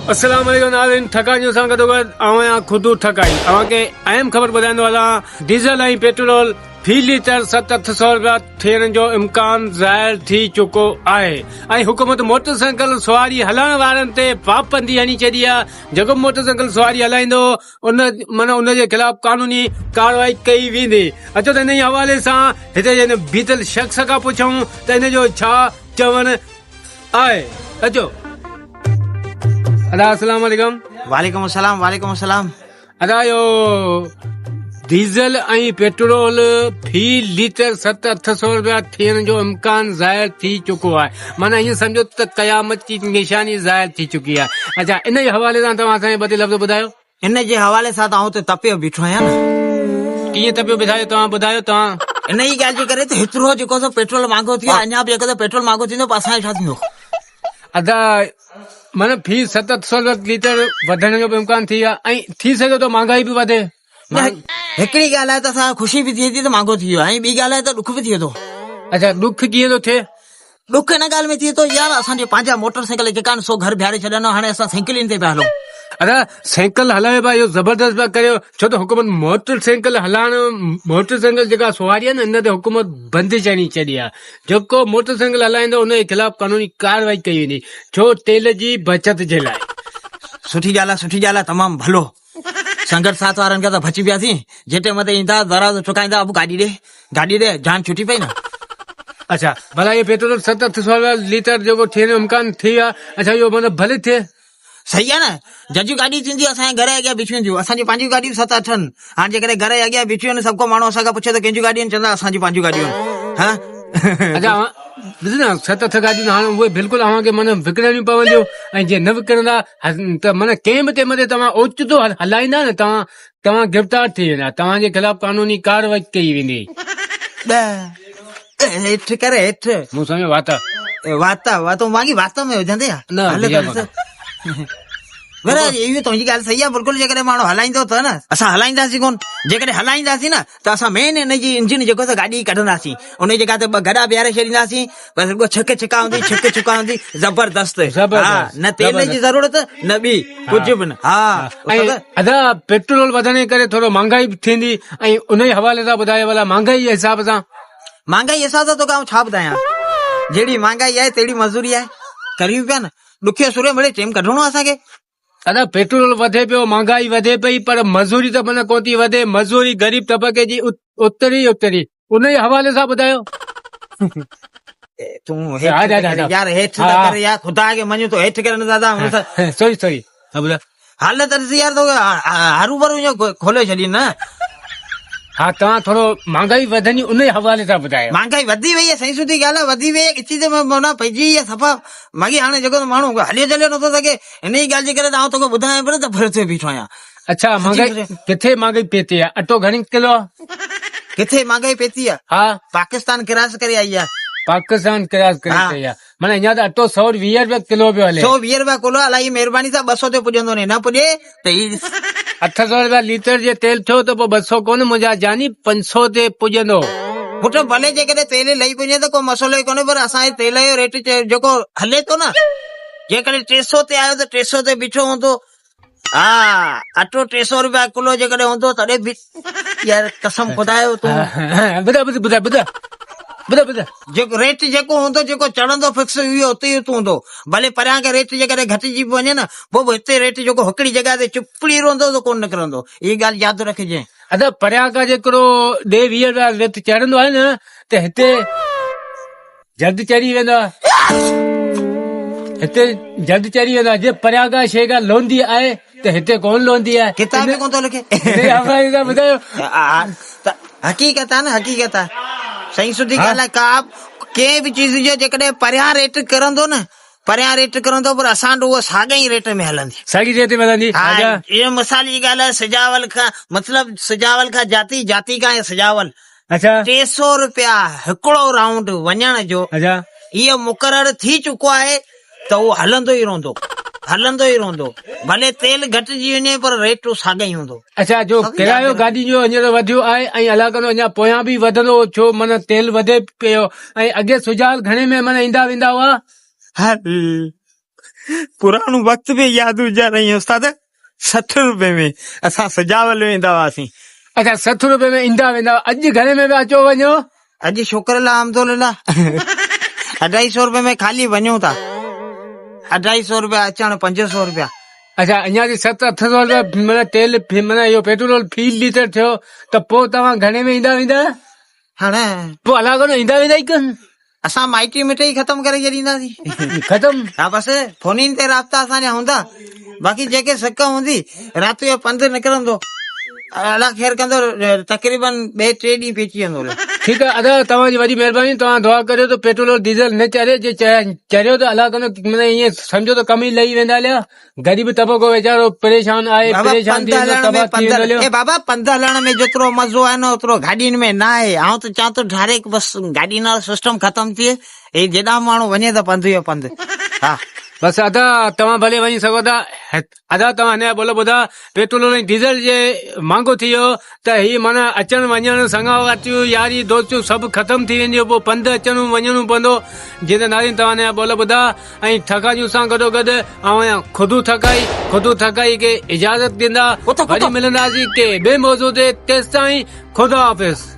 अस्सलाम वालेकुम नाज़रीन ठकाई जो सां गॾोगॾु आहियां खुदू ठकाई तव्हांखे अहम ख़बर ॿुधाईंदो हलां डीज़ल ऐं पेट्रोल फी लीटर 700-800 रुपया थियण जो इम्कान ज़ाहिर थी चुको आहे ऐं हुकूमत मोटरसाइकिल सवारी हलाइण वारनि ते पाबंदी हणी छॾी आहे। जेको मोटरसाइकिल सवारी हलाईंदो उन जे ख़िलाफ़ कानूनी कार्रवाई कई वेंदी। अचो त इन ई हवाले सां हिते बीतल शख़्स खां पुछूं त इन जो छा चवणु आहे। अचो अदा अस्सलाम वालेकुम। वालेकुम अस्सलाम वालेकुम अस्सलाम। अदा यो डीज़ल ऐं पेट्रोल फी लीटर 700-800 रुपया थियण जो इम्कान ज़ाहिर थी चुको आहे। माना ईअं सम्झो त क़यामत जी निशानी ज़ाहिर थी चुकी आहे। अच्छा इन जे हवाले सां तव्हां असांखे ॿ टे लफ़्ज़ ॿुधायो। इन जे हवाले सां तव्हां हुते तपियो बीठो आहियां न। कीअं तपियो ॿुधायो तव्हां ॿुधायो तव्हां। इन ई ॻाल्हि जे करे त हेतिरो जेको पेट्रोल महांगो थियो अञा बि अगरि पेट्रोल महांगो थींदो पोइ असांजो छा थींदो। अदा माना फी 700 लीटर वधण जो बि इम्कान थी आहे ऐं थी सघे थो महांगाई बि वधे। हिकिड़ी ॻाल्हि आहे त असां ख़ुशी बि थिए थी त महांगो थी वियो आहे ऐं ॿी ॻाल्हि आहे त ॾुख बि थिए थो। अच्छा ॾुख कीअं थो थिए। ॾुख हिन ॻाल्हि में थिए थो यार असांजे पंहिंजा मोटरसाइकिल जेका आहिनि सो घर बीहारे छॾंदा हाणे असां साइकिलुनि ते पिया हलूं। अदा साइकिल हलाए पिया इहो ज़बरदस्त पिया करियो छो त हुकूमत मोटरसाइकिल मोटरसाइकिल जेका सवारी आहे न इन ते हुकूमत बंदिश हणी छॾी आहे। जेको मोटरसाइकिल हलाईंदो उन जे ख़िलाफ़ कानूनी कार्रवाई कई वेंदी छो तेल जी बचत जे लाइ। सुठी ॻाल्हि आहे सुठी ॻाल्हि आहे तमामु भलो। संगत साथ वारनि खे त बची पियासीं जेटे मथे ईंदा दराज़ चुकाईंदा अब गाॾी ॾे जान छुटी पई न। अच्छा भला इहो पेट्रोल 700 लीटर जेको थियण जो इम्कान थी आहे। अच्छा इहो मतिलबु भले थिए सही आहे न। जंहिंजी गाॾी थींदी असांजे घर जे अॻियां बीठी वेंदियूं असांजी पंहिंजियूं गाॾियूं 7-8 आहिनि। हाणे जेकॾहिं घर जे अॻियां बीठी आहिनि सभु को माण्हू असांखां पुछे त कंहिंजियूं गाॾियूं आहिनि चवंदा असांजी पंहिंजियूं गाॾियूं आहिनि। अच्छा ॾिस न 7-8 गाॾियूं हाणे उहे बिल्कुलु अव्हांखे माना विकिणणियूं पवंदियूं ऐं जे न विकिणंदा त माना कंहिं बि कंहिं मथे तव्हां ओचितो हलाईंदा न तव्हां गिरफ़्तार थी वेंदा। तव्हांजे ख़िलाफ़ कानूनी कार्रवाई कई वेंदी। हेठि करे हेठि मूं सम्झो वातो मांगी वात में हुजंदे इहो तुंहिंजी ॻाल्हि सही आहे बिल्कुलु। जेकॾहिं माण्हू हलाईंदो त न असां हलाईंदासीं कोन। जेकॾहिं हलाईंदासीं न त असां मेन हिनजी इंजिन जेको आहे गाॾी कढंदासीं उन जे ते ॿ गॾा बीहारे छॾींदासीं बसि रुॻो छिक छिका हूंदी जबरदस्त। न तेल जी ज़रूरत न ॿी कुझु बि न। अदा पेट्रोल वधण जे करे थोरो महांगाई बि थींदी ऐं उन जे हवाले सां ॿुधायो भला महांगाई जे हिसाब सां तोखे आउं छा ॿुधायां। जहिड़ी महांगाई आहे तहिड़ी मज़दूरी आहे करियूं पिया न। ॾुखे सुरे मिड़े टेम कढणो आहे असांखे। अदा पेट्रोल वधे पियो महांगाई वधे पई पर मज़दूरी त माना कोन थी वधे। मज़दूरी गरीब तबके जी उतरी उन जे हवाले सां ॿुधायो। तूं यार हेठि करे यार ख़ुदा खे मञो तो हेठि करे दादा सॉरी हालत यार तो हरू भरू खोले छॾी न। हा तव्हां थोरो महांगाई वधंदी उन जे हवाले सां ॿुधायो। महांगाई वधी वई आहे सही सुठी ॻाल्हि आहे वधी वई आहे किची ते पइजी वई आहे सफ़ा मागी। हाणे जेको माण्हू हलियो चलियो नथो सघे हिन ई ॻाल्हि जे करे आउं तोखे ॿुधायां पियो त भर ते बीठो आहियां। अच्छा किथे महांगाई पेती आहे अटो घणी किलो आहे। किथे महांगाई पेती आहे। हा पाकिस्तान क्रॉस करे आई आहे। पाकिस्तान क्रॉस करे आई आहे माना अञा त अटो 120 रुपया किलो पियो हले। 120 रुपया किलो अलाई महिरबानी सां 200 ते पुॼंदो न पुॼे त 800 रुपया लीटर जे तेल थियो त पोइ 200 कोन मुंहिंजा जानी 500 ते पुॼंदो। पुट भले जेकॾहिं तेल लही पुॼे त को मसइलो ई कोन्हे पर असांजे तेल जो रेट जेको हले थो न जेकॾहिं 300 ते आयो त 300 ते बीठो हूंदो। हा अटो 300 रुपया किलो जेकॾहिं हूंदो तॾहिं बि यार कसम ख़ुदायो तूं जेको रेट जेको हूंदो जेको चढ़ंदो फिक्स इहो उते ई हूंदो। भले परियां खे रेट जेकॾहिं घटिजी वञे न पोइ हिते रेट जेको हिकिड़ी जॻह ते चुपड़ी रहंदो त कोन निकिरंदो। इहा ॻाल्हि यादि रखिजे। अदा परियां खां जेकॾो 20 रुपया रेट चढ़ंदो आहे न त हिते जल्दी चढ़ी वेंदो आहे। जे परियां खां शइ खां लहंदी आहे त हिते कोन लहंदी आहे। किताब में कोन थो लिखे। ॿुधायो हक़ीक़त आहे न हक़ीक़त आहे सही सुठी ॻाल्हि आहे। का कंहिं बि चीज़ जो जेकॾहिं परियां रेट करंदो न परियां रेट करंदो पर असां वटि उहा साॻी रेट में हलंदी साॻी रेट में हलंदी। इहो मिसाल जी ॻाल्हि आहे सिजावल खां मतिलबु सिजावल खां जाती खां सिजावल 300 रुपया हिकिड़ो राउंड वञण जो इहो मुक़ररु थी चुको आहे त उहो हलंदो ई रहंदो भले तेल घटिजी वञे पर रेट साॻा ई हूंदो। अच्छा जो किरायो गाॾी जो हींअर वधियो आहे ऐं अलाह कंदो अञा पोयां बि वधंदो छो माना तेल वधे पियो ऐं अॻे सुजाल घणे में माना ईंदा वेंदा हुआ। पुराणो वक्त बि यादि हुजा रही उस्ताद। 60 रुपए में असां सजावल वेंदा हुआसीं। अच्छा 60 रुपए में ईंदा वेंदा, अॼु घणे में पिया अचो वञो? अॼु शुक्र ला अहमदुल्ला 250 रुपए में खाली वञूं था। 250 रुपया अचण 500 रुपया। अच्छा अञा जी 700-800 रुपया माना तेल माना इहो पेट्रोल फी लीटर थियो त पोइ तव्हां घणे में ईंदा वेंदा? हाणे पोइ अलाह कोन ईंदा वेंदा ई कनि असां माइटी मिटाई ख़तम करे छॾींदासीं। ख़तम। हा बसि फोनिन ते राब्ता असांजा हूंदा, बाक़ी जेके सिक हूंदी राति जो पंधु निकिरंदो, अलाह ख़ैर कंदो, तक़रीबन 2-3 ॾींहं पइजी वेंदो। ठीकु आहे अदा तव्हांजी वॾी महिरबानी, तव्हां दुआ करियो त पेट्रोल डीज़ल न चढ़े, जे चढ़ियो त अलाह कंदो माना ईअं सम्झो त कम ई लही वेंदा हलिया। ग़रीब तबको वीचारो परेशान आहे, परेशान थी वेंदो, तबाह थी वेंदो हलियो। ए बाबा पंधु हलण में जेतिरो मज़ो आहे न ओतिरो गाॾियुनि में न आहे। आउं त चवां थो डायरेक्ट बसि गाॾी वारो सिस्टम ख़तम थिए, हे जेॾां माण्हू वञे त पंधु जो पंधु। हा बसि अदा तव्हां भले वञी सघो था। अदा तव्हां हिन जा बोल ॿुधा, पेट्रोल ऐं डीज़ल जे महांगो थी वियो त हीअ माना अचण वञण संगातियूं यारी दोस्तियूं सभु ख़तम थी वेंदियूं, पोइ पंधु अचणो वञणो पवंदो। जीअं त नारिन तव्हां हिन जा बोल ॿुधा ऐं थकायूं सां गॾोगॾु ऐं ख़ुदि थकाई खे इजाज़त ॾींदा। वरी मिलंदासीं के ॿिए मौज़ूअ ते, तेसिताईं ख़ुदा हाफ़िज़।